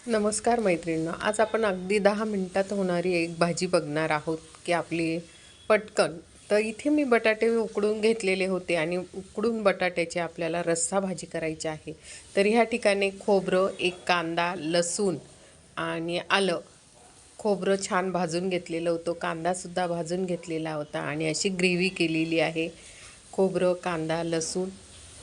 नमस्कार मैत्रिणींनो, आज आपण अगदी 10 मिनिटात होणारी एक भाजी बघणार आहोत की आपली पटकन. तर इथे मी बटाटे उकडून घेतलेले होते आणि उकडून बटाट्याची आपल्याला रस्सा भाजी करायची आहे. तर ह्या ठिकाणी खोबरं, एक कांदा, लसूण आणि आलं. खोबरं छान भाजून घेतलेलं होतं, कांदासुद्धा भाजून घेतलेला होता आणि अशी ग्रेव्ही केलेली आहे. खोबरं, कांदा, लसूण,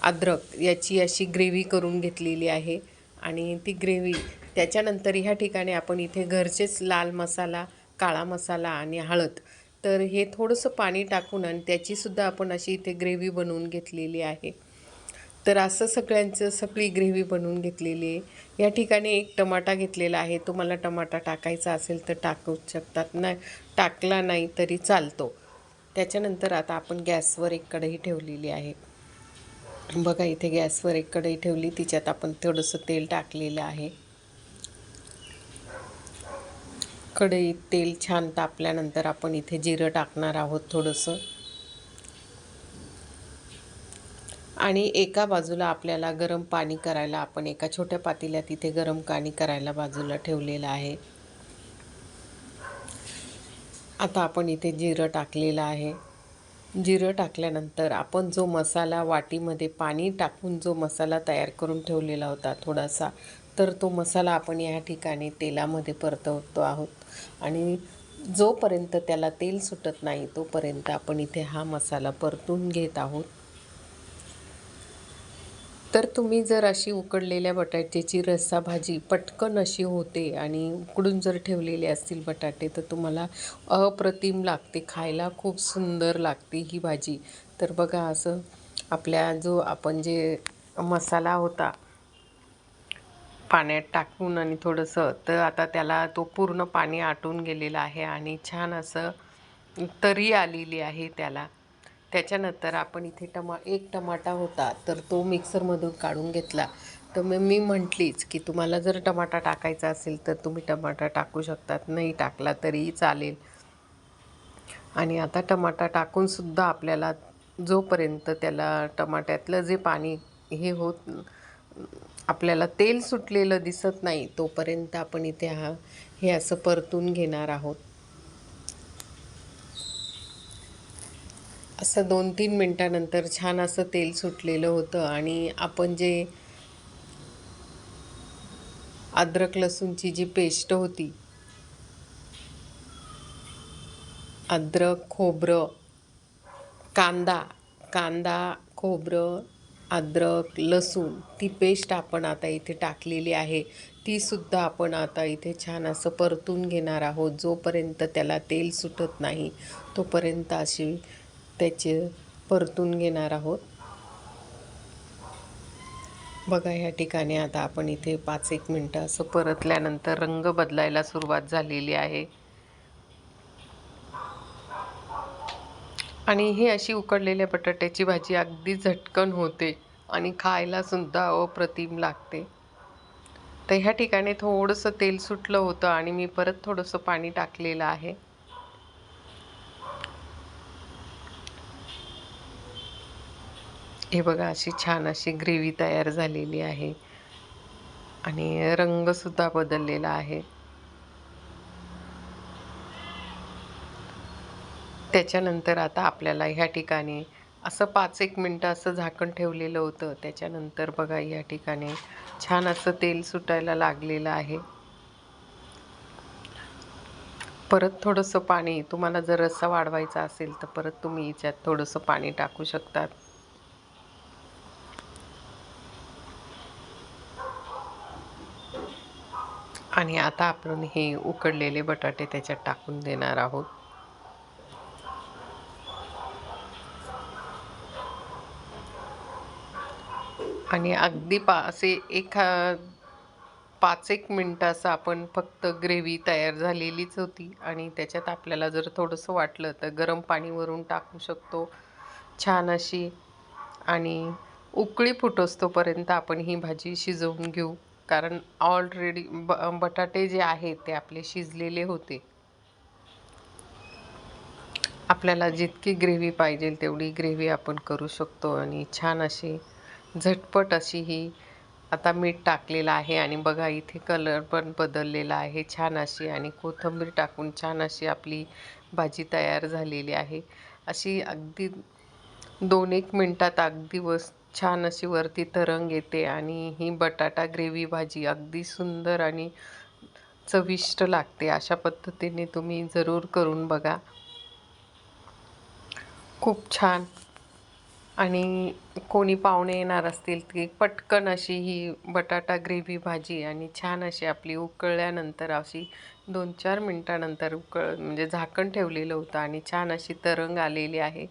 अद्रक याची अशी ग्रेव्ही करून घेतलेली आहे. आणि ती ग्रेव्ही त्याच्यानंतर ह्या ठिकाणी आपण इथे घरचेच लाल मसाला, काळा मसाला आणि हळद, तर हे थोडंसं पाणी टाकून आणि त्याचीसुद्धा आपण अशी इथे ग्रेव्ही बनवून घेतलेली आहे. तर असं सगळी ग्रेव्ही बनवून घेतलेली आहे. या ठिकाणी एक टमाटा घेतलेला आहे. तुम्हाला टमाटा टाकायचा असेल तर टाकू शकतात, नाही टाकला नाही तरी चालतो. त्याच्यानंतर आता आपण गॅसवर एक कढई ठेवलेली आहे. बघा इथे गॅसवर एक कढई ठेवली, तिच्यात आपण थोडंसं तेल टाकलेलं आहे. कढईत तेल छान तापल्यानंतर आपण इथे जिरं टाकणार आहोत थोडंसं. आणि एका बाजूला आपल्याला गरम पाणी करायला आपण एका छोट्या पातेल्यात इथे गरम पाणी करायला बाजूला ठेवलेलं आहे. आता आपण इथे जिरं टाकलेलं आहे. जिरं टाकल्यानंतर आपण जो मसाला वाटीमध्ये पाणी टाकून जो मसाला तयार करून ठेवलेला होता थोडासा, तर तो मसाला आपण या ठिकाणी तेलामध्ये परतवतो आहोत आणि जोपर्यंत त्याला तेल सुटत नाही तोपर्यंत आपण इथे हा मसाला परतून घेत आहोत. तर तुम्ही जर अशी उकडलेल्या बटाट्याची रस्सा भाजी पटकन अशी होते आणि उकडून जर ठेवलेले असतील बटाटे तर तुम्हाला अप्रतिम लागते, खायला खूप सुंदर लागते ही भाजी. तर बघा असं आपल्या जो आपण जे मसाला होता पाण्यात टाकून आणि थोडंसं, तर आता त्याला तो पूर्ण पाणी आटून गेलेलं आहे आणि छान असं तरी आलेली आहे त्याला. त्याच्यानंतर आपण इथे एक टमाटा होता तर तो मिक्सरमधून काढून घेतला. तर मग मी म्हटलीच की तुम्हाला जर टमाटा टाकायचा असेल तर तुम्ही टमाटा टाकू शकतात, नाही टाकला तरीही चालेल. आणि आता टमाटा टाकूनसुद्धा आपल्याला जोपर्यंत त्याला टमाट्यातलं जे पाणी हे होत आपल्याला तेल सुटलेलं दिसत नाही तोपर्यंत आपण इथे हे असं परतून घेणार आहोत. असं 2-3 मिनटानंतर छान असं तेल सुटलेलं होतं आणि आपण जे अद्रक लसूणची जी पेस्ट होती, अद्रक, खोबरं, कांदा कांदा खोबरं, अद्रक, लसूण, ती पेस्ट आपण आता इथे टाकलेली आहे. तीसुद्धा आपण आता इथे छान असं परतून घेणार आहोत. जोपर्यंत त्याला तेल सुटत नाही तोपर्यंत अशी त्याचे परतून घेणार आहोत. बघा या ठिकाणी आता आपण इथे 5-1 मिनटं असं परतल्यानंतर रंग बदलायला सुरुवात झालेली आहे. आणि ही अशी उकडलेल्या बटाट्याची भाजी अगदी झटकन होते आणि खायला सुद्धा अप्रतिम लागते. तर ह्या ठिकाणी थोडंसं तेल सुटलं होतं आणि मी परत थोडंसं पाणी टाकलेलं आहे. हे बघा अशी छान अशी ग्रेव्ही तयार झालेली आहे आणि रंगसुद्धा बदललेला आहे. त्याच्यानंतर आता आपल्याला ह्या ठिकाणी असं 5-1 मिनटं असं झाकण ठेवलेलं होतं. त्याच्यानंतर बघा या ठिकाणी छान असं तेल सुटायला लागलेलं आहे. परत थोडंसं पाणी, तुम्हाला जर रस्सा वाढवायचा असेल तर परत तुम्ही याच्यात थोडंसं पाणी टाकू शकतात. आणि आता आपण हे उकडलेले बटाटे त्याच्यात टाकून देणार आहोत. आणि अगदी असे 5-1 मिनटं असं आपण फक्त ग्रेव्ही तयार झालेलीच होती आणि त्याच्यात आपल्याला जर थोडंसं वाटलं तर गरम पाणी वरून टाकू शकतो छान अशी. आणि उकळी फुटोस्तोपर्यंत आपण ही भाजी शिजवून घेऊ, कारण ऑलरेडी बटाटे जे आहेत ते आपले शिजलेले होते. आपल्याला जितकी ग्रेव्ही पाहिजे तेवढी ग्रेव्ही आपण करू शकतो आणि छान अशी झटपट अशी ही आता मीठ टाकलेलं आहे आणि बघा इथे कलर पण बदललेला आहे छान अशी, आणि कोथिंबीर टाकून छान अशी आपली भाजी तयार झालेली आहे. अशी अगदी 2-1 मिनटात अगदी छान अशी वरती तरंग येते आणि ही बटाटा ग्रेव्ही भाजी अगदी सुंदर आणि चविष्ट लागते. अशा पद्धतीने तुम्ही जरूर करून बघा. खूप छान. आणि कोणी पाहुणे येणार असतील की पटकन अशी ही बटाटा ग्रेव्ही भाजी, आणि छान अशी आपली उकळल्यानंतर अशी 2-4 मिनटानंतर म्हणजे झाकण ठेवलेलं होतं आणि छान अशी तरंग आलेली आहे.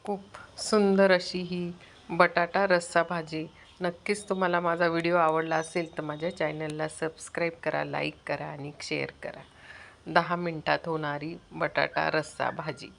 खूप सुंदर अशी ही बटाटा रस्सा भाजी. नक्कीच तुम्हाला माझा व्हिडिओ आवडला असेल तर माझ्या चॅनलला सबस्क्राईब करा, लाईक करा आणि शेअर करा. 10 मिनटात होणारी बटाटा रस्सा भाजी.